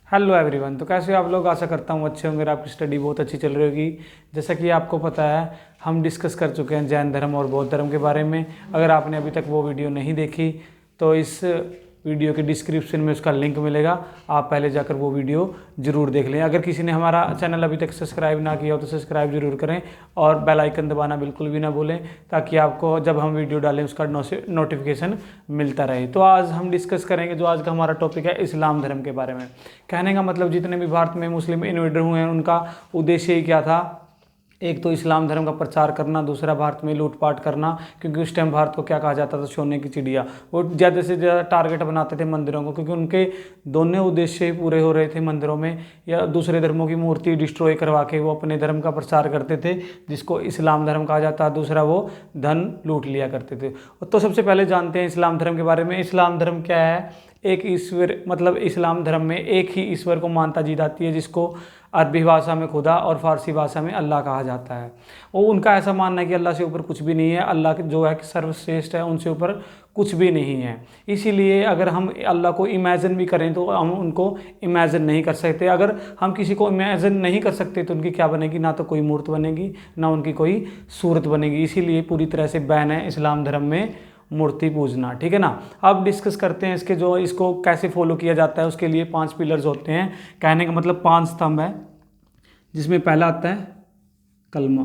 Hello everyone. तो कैसे हो आप लोग? आशा करता हूँ अच्छे होंगे, आपकी स्टडी बहुत अच्छी चल रही होगी। जैसा कि आपको पता है, हम डिस्कस कर चुके हैं जैन धर्म और बौद्ध धर्म के बारे में। अगर आपने अभी तक वो वीडियो नहीं देखी तो इस वीडियो के डिस्क्रिप्शन में उसका लिंक मिलेगा, आप पहले जाकर वो वीडियो ज़रूर देख लें। अगर किसी ने हमारा चैनल अभी तक सब्सक्राइब ना किया हो तो सब्सक्राइब ज़रूर करें और बेल आइकन दबाना बिल्कुल भी ना भूलें, ताकि आपको जब हम वीडियो डालें उसका नोटिफिकेशन मिलता रहे। तो आज हम डिस्कस करेंगे, जो आज का हमारा टॉपिक है, इस्लाम धर्म के बारे में। कहने का मतलब, जितने भी भारत में मुस्लिम इन्वेडर हुए हैं उनका उद्देश्य ही क्या था? एक तो इस्लाम धर्म का प्रचार करना, दूसरा भारत में लूटपाट करना। क्योंकि उस टाइम भारत को क्या कहा जाता था? सोने की चिड़िया। वो ज़्यादा से ज़्यादा टारगेट बनाते थे मंदिरों को, क्योंकि उनके दोनों उद्देश्य ही पूरे हो रहे थे मंदिरों में, या दूसरे धर्मों की मूर्ति डिस्ट्रॉय करवा के वो अपने धर्म का प्रचार करते थे, जिसको इस्लाम धर्म कहा जाता है। दूसरा, वो धन लूट लिया करते थे। तो सबसे पहले जानते हैं इस्लाम धर्म के बारे में। इस्लाम धर्म क्या है? एक ईश्वर, मतलब इस्लाम धर्म में एक ही ईश्वर को मानता जी जाती है, जिसको अरबी भाषा में खुदा और फारसी भाषा में अल्लाह कहा जाता है। वो उनका ऐसा मानना है कि अल्लाह से ऊपर कुछ भी नहीं है, अल्लाह जो है कि सर्वश्रेष्ठ है, उनसे ऊपर कुछ भी नहीं है। इसीलिए अगर हम अल्लाह को इमेजिन भी करें तो हम उनको इमेजिन नहीं कर सकते। अगर हम किसी को इमेजिन नहीं कर सकते तो उनकी क्या बनेगी? ना तो कोई मूर्त बनेगी, ना उनकी कोई सूरत बनेगी। इसीलिए पूरी तरह से बैन है इस्लाम धर्म में मूर्ति पूजना, ठीक है ना। अब डिस्कस करते हैं इसको कैसे फॉलो किया जाता है। उसके लिए 5 पिलर्स होते हैं। कहने का मतलब 5 स्तंभ है, जिसमें पहला आता है कलमा।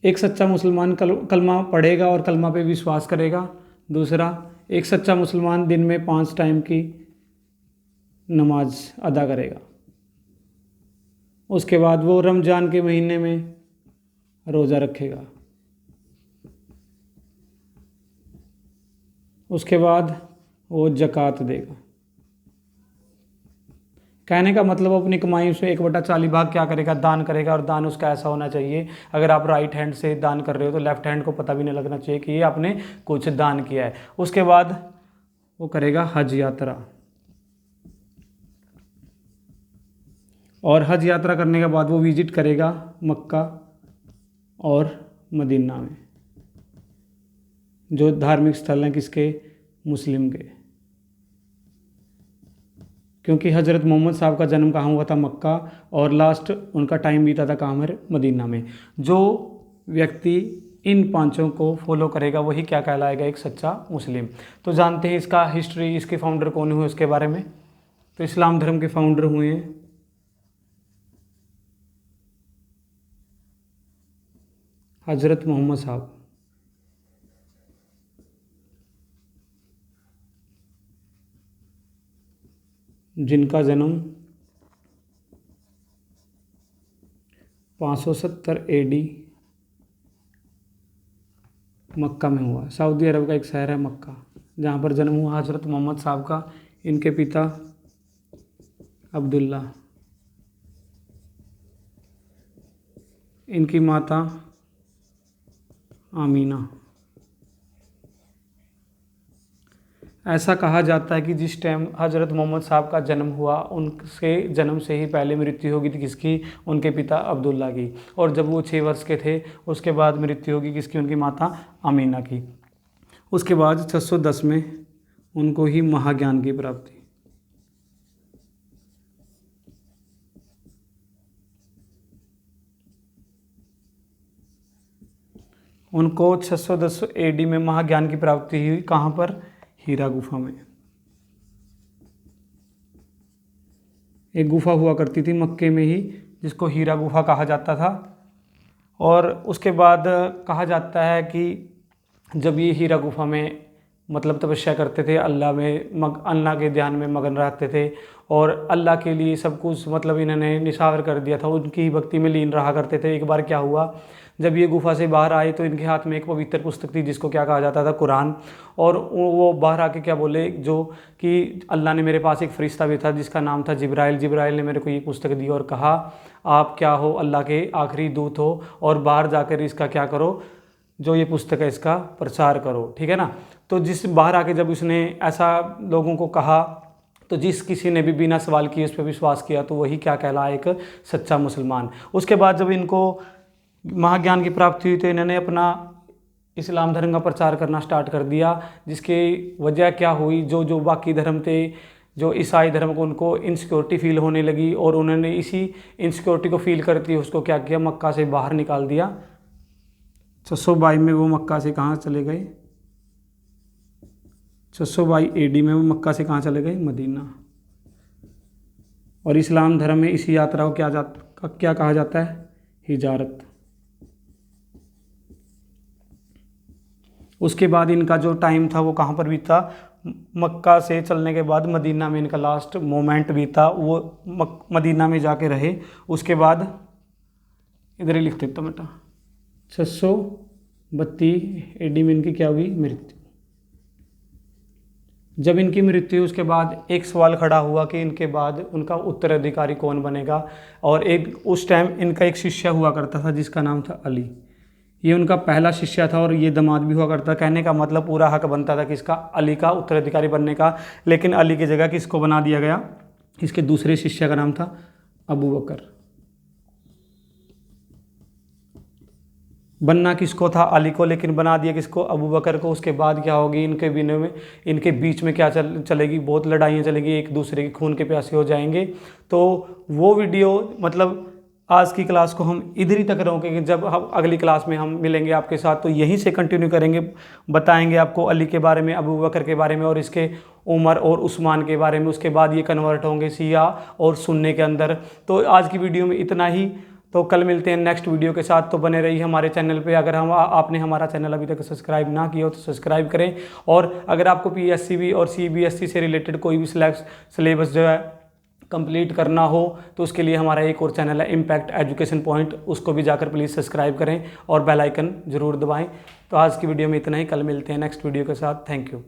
एक सच्चा मुसलमान कलमा पढ़ेगा और कलमा पे विश्वास करेगा। दूसरा, एक सच्चा मुसलमान दिन में 5 टाइम की नमाज अदा करेगा। उसके बाद वो रमज़ान के महीने में रोज़ा रखेगा। उसके बाद वो ज़कात देगा। कहने का मतलब अपनी कमाई से 1/40 भाग क्या करेगा? दान करेगा। और दान उसका ऐसा होना चाहिए, अगर आप राइट हैंड से दान कर रहे हो तो लेफ्ट हैंड को पता भी नहीं लगना चाहिए कि ये आपने कुछ दान किया है। उसके बाद वो करेगा हज यात्रा। और हज यात्रा करने के बाद वो विजिट करेगा मक्का और मदीना में, जो धार्मिक स्थल हैं किसके? मुस्लिम के। क्योंकि हज़रत मोहम्मद साहब का जन्म कहाँ हुआ था? मक्का। और लास्ट उनका टाइम बीता था कहाँ में? मदीना में। जो व्यक्ति इन 5 को फॉलो करेगा वही क्या कहलाएगा? एक सच्चा मुस्लिम। तो जानते हैं इसका हिस्ट्री, इसके फाउंडर कौन हुए उसके बारे में। तो इस्लाम धर्म के फाउंडर हुए हैं हज़रत मोहम्मद साहब। जिनका जन्म 570 AD मक्का में हुआ। सऊदी अरब का एक शहर है मक्का, जहाँ पर जन्म हुआ हज़रत मोहम्मद साहब का। इनके पिता अब्दुल्ला, इनकी माता आमीना। ऐसा कहा जाता है कि जिस टाइम हज़रत मोहम्मद साहब का जन्म हुआ, उनके जन्म से ही पहले मृत्यु होगी थी किसकी? उनके पिता अब्दुल्ला की। और जब वो 6 वर्ष के थे उसके बाद मृत्यु होगी किसकी? उनकी माता आमीना की। उसके बाद 610 में उनको ही महाज्ञान की प्राप्ति। उनको 610 AD में महाज्ञान की प्राप्ति हुई। कहाँ पर? हीरा गुफा में। एक गुफा हुआ करती थी मक्के में ही, जिसको हीरा गुफा कहा जाता था। और उसके बाद कहा जाता है कि जब ये हीरा गुफा में मतलब तपस्या करते थे, अल्लाह के ध्यान में मगन रहते थे और अल्लाह के लिए सब कुछ मतलब इन्होंने निछावर कर दिया था, उनकी भक्ति में लीन रहा करते थे। एक बार क्या हुआ, जब ये गुफा से बाहर आए तो इनके हाथ में एक पवित्र पुस्तक थी, जिसको क्या कहा जाता था? कुरान। और वो बाहर आके क्या बोले, जो कि अल्लाह ने मेरे पास एक फ़रिश्ता भी था जिसका नाम था जिब्राइल। जिब्राइल ने मेरे को ये पुस्तक दी और कहा, आप क्या हो? अल्लाह के आखिरी दूत हो, और बाहर जाकर इसका क्या करो? जो ये पुस्तक है इसका प्रचार करो, ठीक है ना। तो जिस बाहर आके जब उसने ऐसा लोगों को कहा, तो जिस किसी ने भी बिना सवाल किए उस पर विश्वास किया, तो वही क्या कहलाया? एक सच्चा मुसलमान। उसके बाद जब इनको महाज्ञान की प्राप्ति हुई तो इन्होंने अपना इस्लाम धर्म का प्रचार करना स्टार्ट कर दिया, जिसकी वजह क्या हुई, जो जो बाकी धर्म थे, जो ईसाई धर्म को, उनको इनसिक्योरिटी फील होने लगी और उन्होंने इसी इनसिक्योरिटी को फील करती है उसको क्या किया, मक्का से बाहर निकाल दिया। 622 में वो मक्का से कहाँ चले गए, 622 AD में वो मक्का से कहाँ चले गए, मदीना। और इस्लाम धर्म में इसी यात्रा को क्या कहा जाता है, हिजारत। उसके बाद इनका जो टाइम था वो कहाँ पर बीता, मक्का से चलने के बाद मदीना में इनका लास्ट मोमेंट बीता, वो मदीना में जाके रहे। उसके बाद इधर ही लिख देता बेटा, 632 AD में इनकी क्या हुई, मृत्यु। जब इनकी मृत्यु उसके बाद एक सवाल खड़ा हुआ कि इनके बाद उनका उत्तराधिकारी कौन बनेगा। और एक उस टाइम इनका एक शिष्य हुआ करता था जिसका नाम था अली, ये उनका पहला शिष्य था और ये दामाद भी हुआ करता। कहने का मतलब पूरा हक बनता था किसका, अली का उत्तराधिकारी बनने का। लेकिन अली की जगह किसको बना दिया गया, इसके दूसरे शिष्य का नाम था अबू बकर। बनना किसको था, अली को, लेकिन बना दिया किसको, अबू बकर को। उसके बाद क्या होगी, इनके बीच में क्या चलेगी, बहुत लड़ाइयाँ चलेगी, एक दूसरे के खून के प्यासे हो जाएंगे। तो वो वीडियो मतलब आज की क्लास को हम इधर ही तक रोकेंगे। जब हम अगली क्लास में हम मिलेंगे आपके साथ तो यहीं से कंटिन्यू करेंगे, बताएंगे आपको अली के बारे में, अबू बकर के बारे में और इसके उमर और उस्मान के बारे में। उसके बाद ये कन्वर्ट होंगे शिया और सुन्नी के अंदर। तो आज की वीडियो में इतना ही, तो कल मिलते हैं नेक्स्ट वीडियो के साथ। तो बने रहिए हमारे चैनल पे। अगर आपने हमारा चैनल अभी तक सब्सक्राइब ना किया हो तो सब्सक्राइब करें। और अगर आपको PSCB और CBSE से रिलेटेड कोई भी सिलेबस जो है कंप्लीट करना हो तो उसके लिए हमारा एक और चैनल है इम्पैक्ट एजुकेशन पॉइंट, उसको भी जाकर प्लीज़ सब्सक्राइब करें और बेल आइकन ज़रूर दबाएं। तो आज की वीडियो में इतना ही, कल मिलते हैं नेक्स्ट वीडियो के साथ। Thank you.